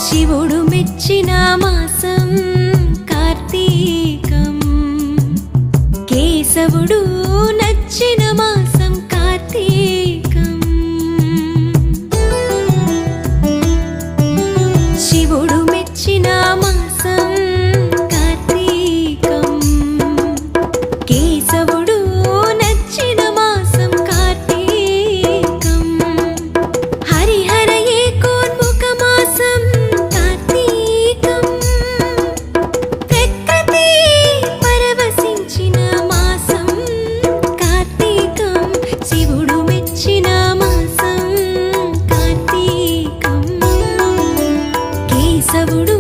శివుడు మెచ్చిన మాసం కార్తీకం, కేశవుడు నచ్చిన మాసం కార్తీకం. శివుడు మెచ్చిన మాసం కార్తీకం, కేశవుడు నచ్చిన మాసం కార్తీకం. హరిహర ఏకోన్ముఖ మాసం కార్తీకం, ప్రకృతి పరవశించిన మాసం కార్తీకం. శివుడు మెచ్చిన మాసం కార్తీకం, కేశవుడు